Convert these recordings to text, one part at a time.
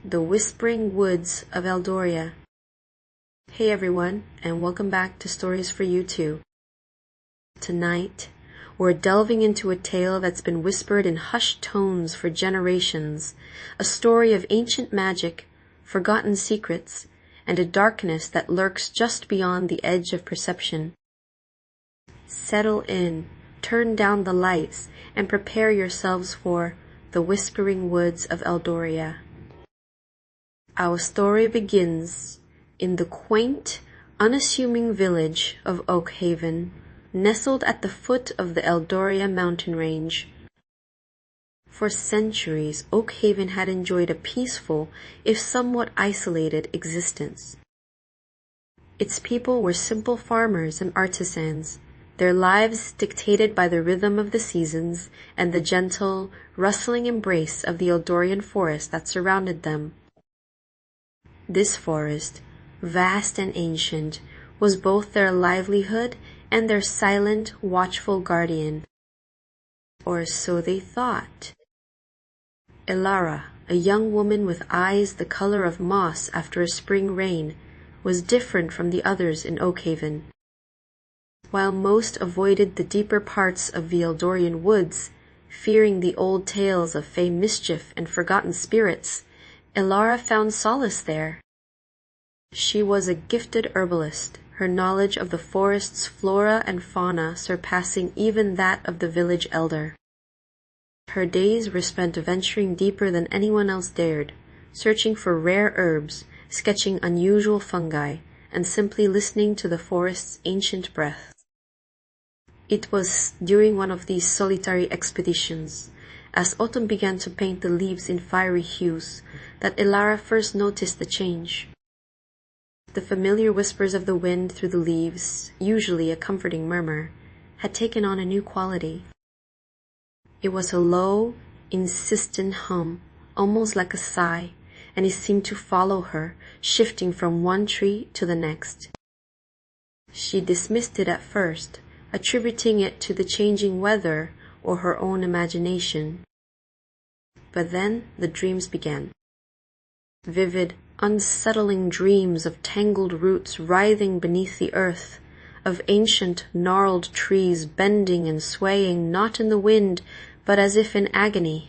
The Whispering Woods of Eldoria. Hey everyone, and welcome back to Stories for You Too. Tonight, we're delving into a tale that's been whispered in hushed tones for generations, a story of ancient magic, forgotten secrets, and a darkness that lurks just beyond the edge of perception. Settle in, turn down the lights, and prepare yourselves for The Whispering Woods of Eldoria. Our story begins in the quaint, unassuming village of Oakhaven, nestled at the foot of the Eldoria mountain range. For centuries, Oakhaven had enjoyed a peaceful, if somewhat isolated, existence. Its people were simple farmers and artisans, their lives dictated by the rhythm of the seasons and the gentle, rustling embrace of the Eldorian Forest that surrounded them. This forest, vast and ancient, was both their livelihood and their silent, watchful guardian. Or so they thought. Elara, a young woman with eyes the color of moss after a spring rain, was different from the others in Oakhaven. While most avoided the deeper parts of the Eldorian woods, fearing the old tales of fey mischief and forgotten spirits, Elara found solace there. She was a gifted herbalist, her knowledge of the forest's flora and fauna surpassing even that of the village elder. Her days were spent venturing deeper than anyone else dared, searching for rare herbs, sketching unusual fungi, and simply listening to the forest's ancient breath. It was during one of these solitary expeditions, as autumn began to paint the leaves in fiery hues, that Elara first noticed the change. The familiar whispers of the wind through the leaves, usually a comforting murmur, had taken on a new quality. It was a low, insistent hum, almost like a sigh, and it seemed to follow her, shifting from one tree to the next. She dismissed it at first, attributing it to the changing weather or her own imagination. But then the dreams began. Vivid, unsettling dreams of tangled roots writhing beneath the earth, of ancient, gnarled trees bending and swaying not in the wind, but as if in agony.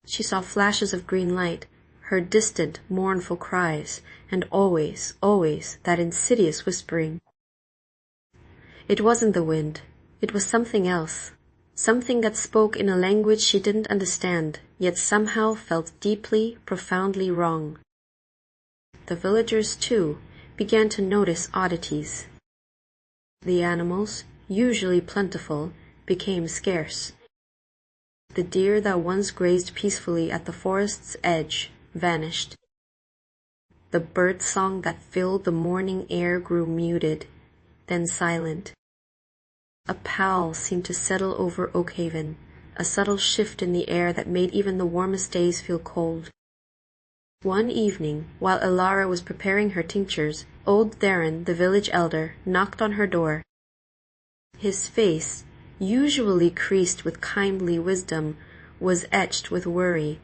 She saw flashes of green light, heard distant, mournful cries, and always, always that insidious whispering. It wasn't the wind. It was something else. Something that spoke in a language she didn't understand, yet somehow felt deeply, profoundly wrong. The villagers, too, began to notice oddities. The animals, usually plentiful, became scarce. The deer that once grazed peacefully at the forest's edge vanished. The bird song that filled the morning air grew muted, then silent. A pall seemed to settle over Oakhaven, a subtle shift in the air that made even the warmest days feel cold. One evening, while Elara was preparing her tinctures, old Theron, the village elder, knocked on her door. His face, usually creased with kindly wisdom, was etched with worry.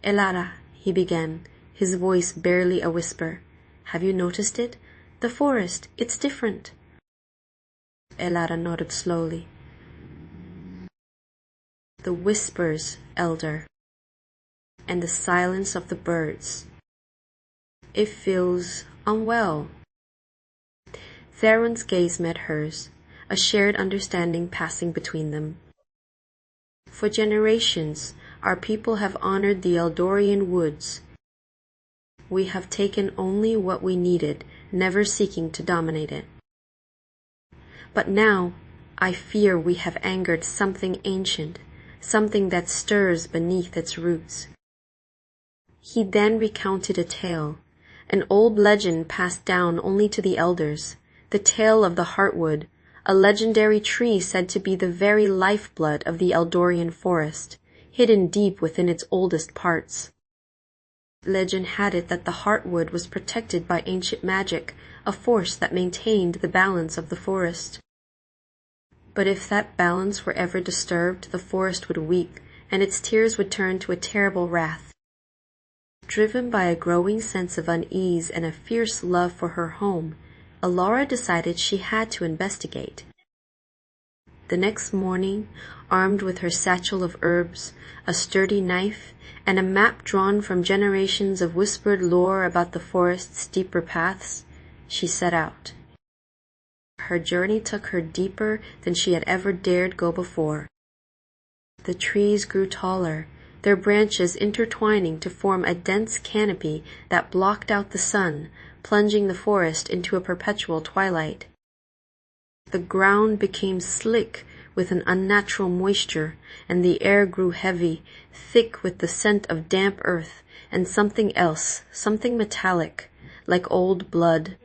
"Elara," he began, his voice barely a whisper, "have you noticed it? The forest, it's different." Elara nodded slowly. "The whispers, elder, and the silence of the birds. It feels unwell." Theron's gaze met hers, a shared understanding passing between them. "For generations, our people have honored the Eldorian woods. We have taken only what we needed, never seeking to dominate it. But now, I fear we have angered something ancient, something that stirs beneath its roots." He then recounted a tale, an old legend passed down only to the elders, the tale of the Heartwood, a legendary tree said to be the very lifeblood of the Eldorian Forest, hidden deep within its oldest parts. Legend had it that the Heartwood was protected by ancient magic, a force that maintained the balance of the forest. But if that balance were ever disturbed, the forest would weep, and its tears would turn to a terrible wrath. Driven by a growing sense of unease and a fierce love for her home, Elara decided she had to investigate. The next morning, armed with her satchel of herbs, a sturdy knife, and a map drawn from generations of whispered lore about the forest's deeper paths, she set out. Her journey took her deeper than she had ever dared go before. The trees grew taller, their branches intertwining to form a dense canopy that blocked out the sun, plunging the forest into a perpetual twilight. The ground became slick with an unnatural moisture, and the air grew heavy, thick with the scent of damp earth and something else, something metallic, like old blood.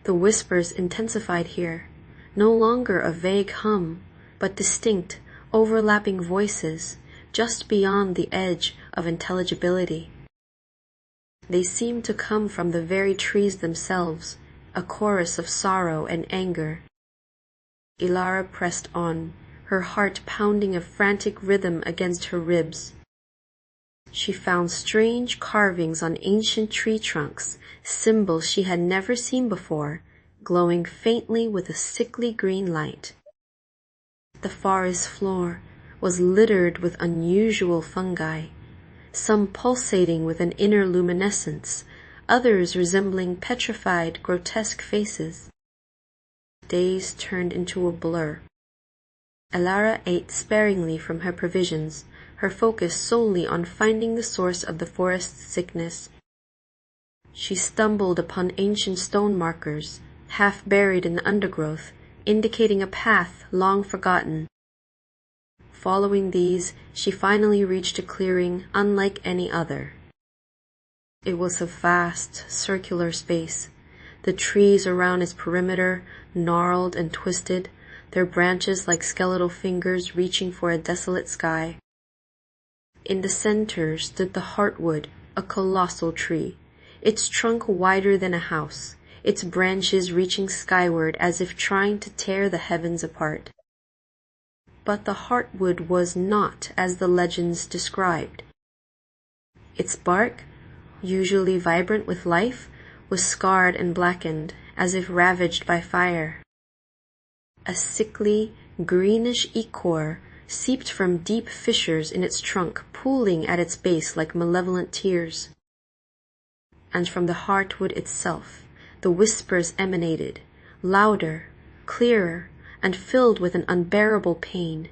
The whispers intensified here, no longer a vague hum, but distinct, overlapping voices, just beyond the edge of intelligibility. They seemed to come from the very trees themselves, a chorus of sorrow and anger. Elara pressed on, her heart pounding a frantic rhythm against her ribs. She found strange carvings on ancient tree trunks, symbols she had never seen before, glowing faintly with a sickly green light. The forest floor was littered with unusual fungi, some pulsating with an inner luminescence, others resembling petrified, grotesque faces. Days turned into a blur. Elara ate sparingly from her provisions, her focus solely on finding the source of the forest's sickness. She stumbled upon ancient stone markers, half buried in the undergrowth, indicating a path long forgotten. Following these, she finally reached a clearing unlike any other. It was a vast, circular space, the trees around its perimeter gnarled and twisted, their branches like skeletal fingers reaching for a desolate sky. In the center stood the Heartwood, a colossal tree, its trunk wider than a house, its branches reaching skyward as if trying to tear the heavens apart. But the Heartwood was not as the legends described. Its bark, usually vibrant with life, was scarred and blackened, as if ravaged by fire. A sickly, greenish ichor seeped from deep fissures in its trunk, pooling at its base like malevolent tears. And from the Heartwood itself, the whispers emanated, louder, clearer, and filled with an unbearable pain.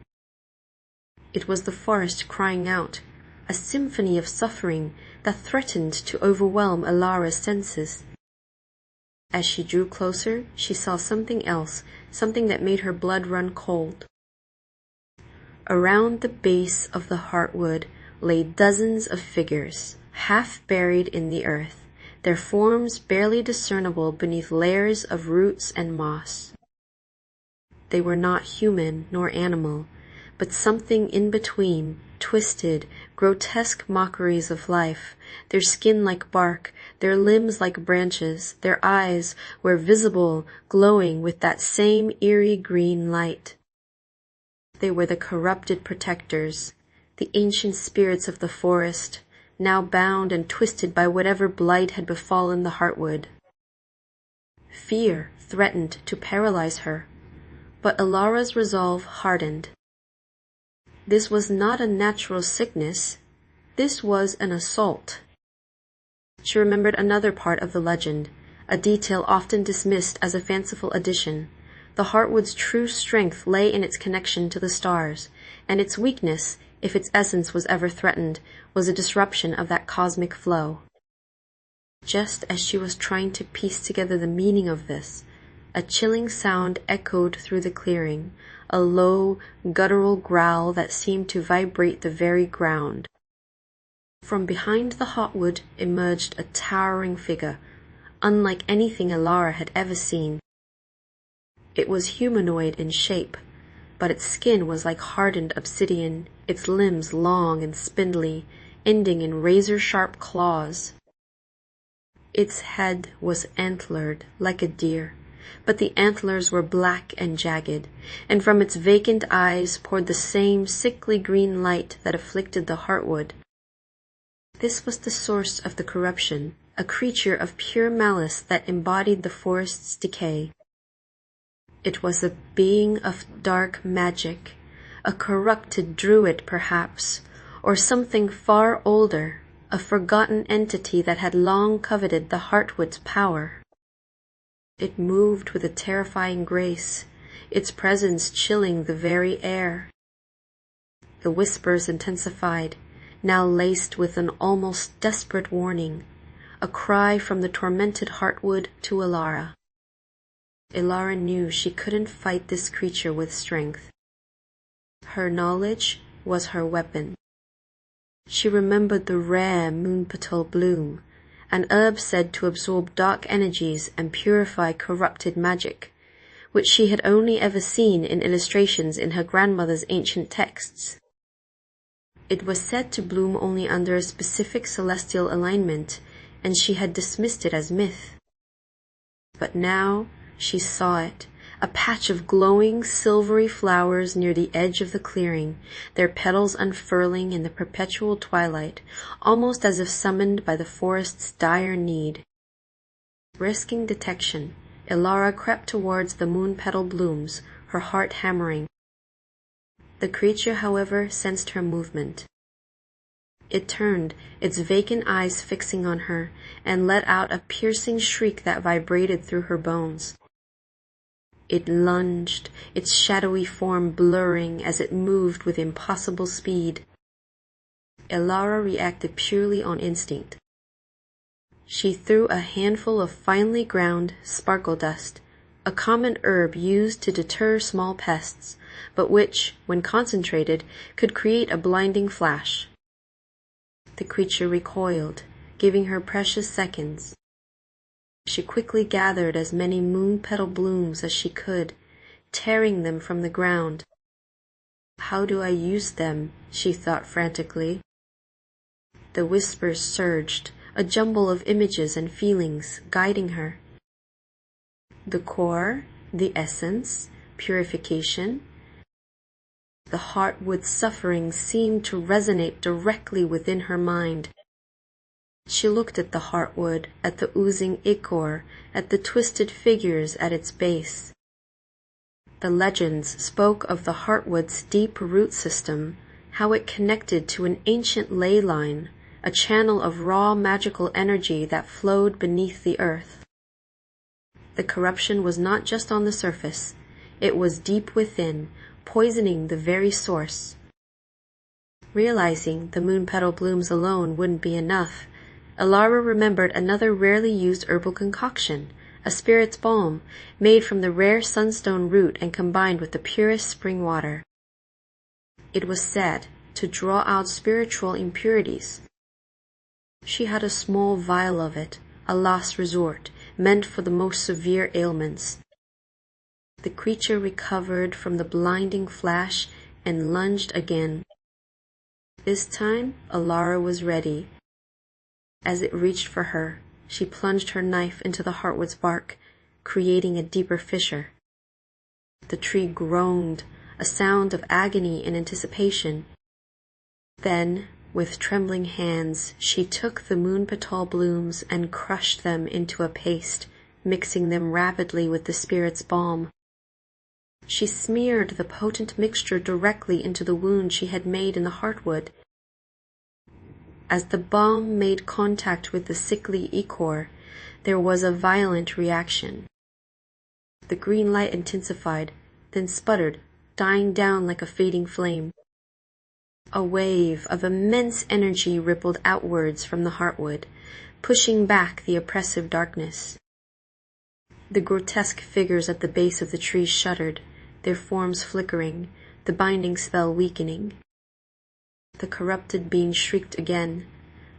It was the forest crying out, a symphony of suffering that threatened to overwhelm Elara's senses. As she drew closer, she saw something else, something that made her blood run cold. Around the base of the Heartwood lay dozens of figures, half buried in the earth, their forms barely discernible beneath layers of roots and moss. They were not human nor animal, but something in between, twisted, grotesque mockeries of life, their skin like bark, their limbs like branches, their eyes were visible, glowing with that same eerie green light. They were the corrupted protectors, the ancient spirits of the forest, now bound and twisted by whatever blight had befallen the Heartwood. Fear threatened to paralyze her, but Elara's resolve hardened. This was not a natural sickness. This was an assault. She remembered another part of the legend, a detail often dismissed as a fanciful addition. The Heartwood's true strength lay in its connection to the stars, and its weakness, if its essence was ever threatened, was a disruption of that cosmic flow. Just as she was trying to piece together the meaning of this, a chilling sound echoed through the clearing, a low, guttural growl that seemed to vibrate the very ground. From behind the Heartwood emerged a towering figure, unlike anything Elara had ever seen. It was humanoid in shape, but its skin was like hardened obsidian, its limbs long and spindly, ending in razor-sharp claws. Its head was antlered, like a deer, but the antlers were black and jagged, and from its vacant eyes poured the same sickly green light that afflicted the Heartwood. This was the source of the corruption, a creature of pure malice that embodied the forest's decay. It was a being of dark magic, a corrupted druid perhaps, or something far older, a forgotten entity that had long coveted the Heartwood's power. It moved with a terrifying grace, its presence chilling the very air. The whispers intensified, now laced with an almost desperate warning, a cry from the tormented Heartwood to Elara. Elara knew she couldn't fight this creature with strength. Her knowledge was her weapon. She remembered the rare moon-petal bloom, an herb said to absorb dark energies and purify corrupted magic, which she had only ever seen in illustrations in her grandmother's ancient texts. It was said to bloom only under a specific celestial alignment, and she had dismissed it as myth. But now she saw it, a patch of glowing silvery flowers near the edge of the clearing, their petals unfurling in the perpetual twilight, almost as if summoned by the forest's dire need. Risking detection, Elara crept towards the moon-petal blooms, her heart hammering. The creature, however, sensed her movement. It turned, its vacant eyes fixing on her, and let out a piercing shriek that vibrated through her bones. It lunged, its shadowy form blurring as it moved with impossible speed. Elara reacted purely on instinct. She threw a handful of finely ground sparkle dust, a common herb used to deter small pests, but which, when concentrated, could create a blinding flash. The creature recoiled, giving her precious seconds. She quickly gathered as many moon-petal blooms as she could, tearing them from the ground. How do I use them? She thought frantically. The whispers surged, a jumble of images and feelings, guiding her. The core, the essence, purification. The Heartwood's suffering seemed to resonate directly within her mind. She looked at the Heartwood, at the oozing ichor, at the twisted figures at its base. The legends spoke of the Heartwood's deep root system, how it connected to an ancient ley line, a channel of raw magical energy that flowed beneath the earth. The corruption was not just on the surface, it was deep within, poisoning the very source. Realizing the moon-petal blooms alone wouldn't be enough, Elara remembered another rarely used herbal concoction, a spirit's balm, made from the rare sunstone root and combined with the purest spring water. It was said to draw out spiritual impurities. She had a small vial of it, a last resort, meant for the most severe ailments. The creature recovered from the blinding flash and lunged again. This time, Elara was ready. As it reached for her, she plunged her knife into the Heartwood's bark, creating a deeper fissure. The tree groaned, a sound of agony and anticipation. Then, with trembling hands, she took the moon-petal blooms and crushed them into a paste, mixing them rapidly with the spirit's balm. She smeared the potent mixture directly into the wound she had made in the Heartwood. As the balm made contact with the sickly ichor, there was a violent reaction. The green light intensified, then sputtered, dying down like a fading flame. A wave of immense energy rippled outwards from the Heartwood, pushing back the oppressive darkness. The grotesque figures at the base of the tree shuddered, their forms flickering, the binding spell weakening. The corrupted being shrieked again,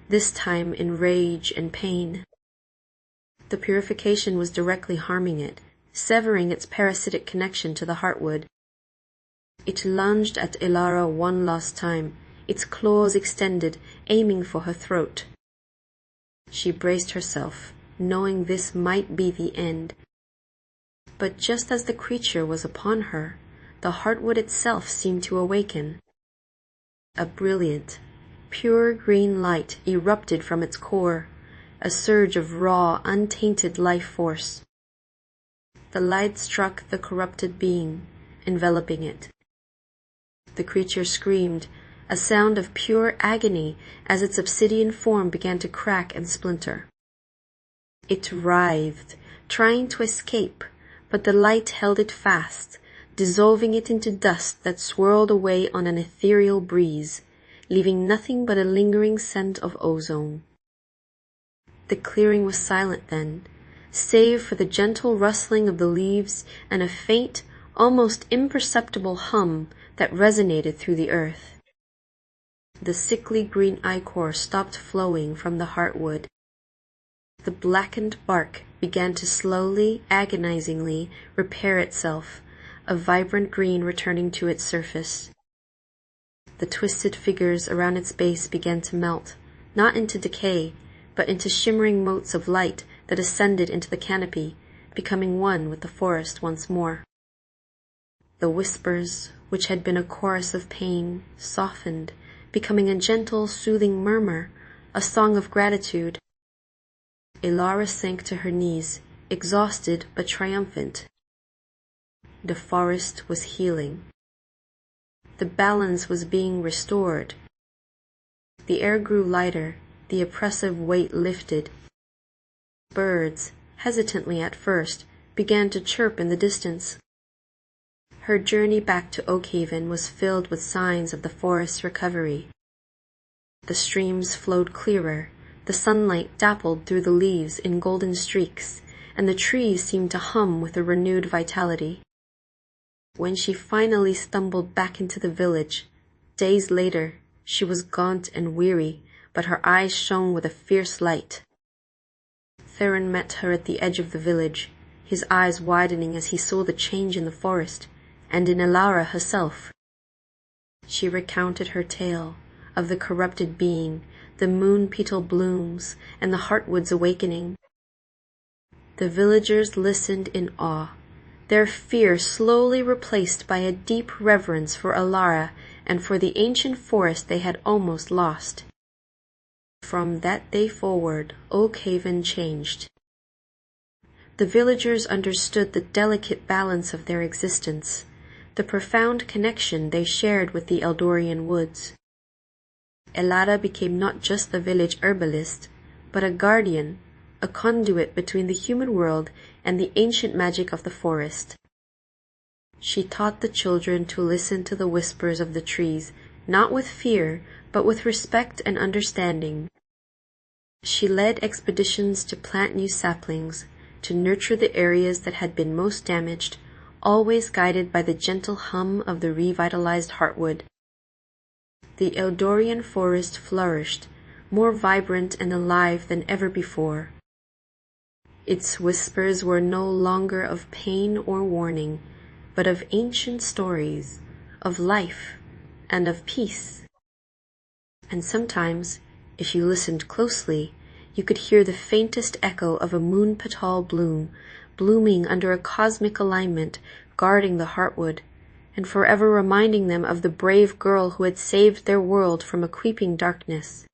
this time in rage and pain. The purification was directly harming it, severing its parasitic connection to the Heartwood. It lunged at Elara one last time, its claws extended, aiming for her throat. She braced herself, knowing this might be the end. But just as the creature was upon her, the Heartwood itself seemed to awaken. A brilliant, Pure green light erupted from its core, a surge of raw, untainted life force. The light struck the corrupted being, enveloping it. The creature screamed, a sound of pure agony as its obsidian form began to crack and splinter. It writhed, trying to escape, but the light held it fast, dissolving it into dust that swirled away on an ethereal breeze, leaving nothing but a lingering scent of ozone. The clearing was silent then, save for the gentle rustling of the leaves and a faint, almost imperceptible hum that resonated through the earth. The sickly green ichor stopped flowing from the heartwood. The blackened bark began to slowly, agonizingly repair itself, a vibrant green returning to its surface. The twisted figures around its base began to melt, not into decay, but into shimmering motes of light that ascended into the canopy, becoming one with the forest once more. The whispers, which had been a chorus of pain, softened, becoming a gentle, soothing murmur, a song of gratitude. Elara sank to her knees, exhausted but triumphant. The forest was healing. The balance was being restored. The air grew lighter, the oppressive weight lifted. Birds, hesitantly at first, began to chirp in the distance. Her journey back to Oakhaven was filled with signs of the forest's recovery. The streams flowed clearer, the sunlight dappled through the leaves in golden streaks, and the trees seemed to hum with a renewed vitality. When she finally stumbled back into the village, days later, she was gaunt and weary, but her eyes shone with a fierce light. Theron met her at the edge of the village, his eyes widening as he saw the change in the forest, and in Elara herself. She recounted her tale of the corrupted being, the moon-petal blooms, and the Heartwood's awakening. The villagers listened in awe, their fear slowly replaced by a deep reverence for Elara and for the ancient forest they had almost lost. From that day forward, Oakhaven changed. The villagers understood the delicate balance of their existence, the profound connection they shared with the Eldorian woods. Elara became not just the village herbalist, but a guardian, a conduit between the human world and the ancient magic of the forest. She taught the children to listen to the whispers of the trees, not with fear, but with respect and understanding. She led expeditions to plant new saplings, to nurture the areas that had been most damaged, always guided by the gentle hum of the revitalized heartwood. The Eldorian Forest flourished, more vibrant and alive than ever before. Its whispers were no longer of pain or warning, but of ancient stories, of life, and of peace. And sometimes, if you listened closely, you could hear the faintest echo of a moon-petal bloom, blooming under a cosmic alignment, guarding the heartwood, and forever reminding them of the brave girl who had saved their world from a creeping darkness.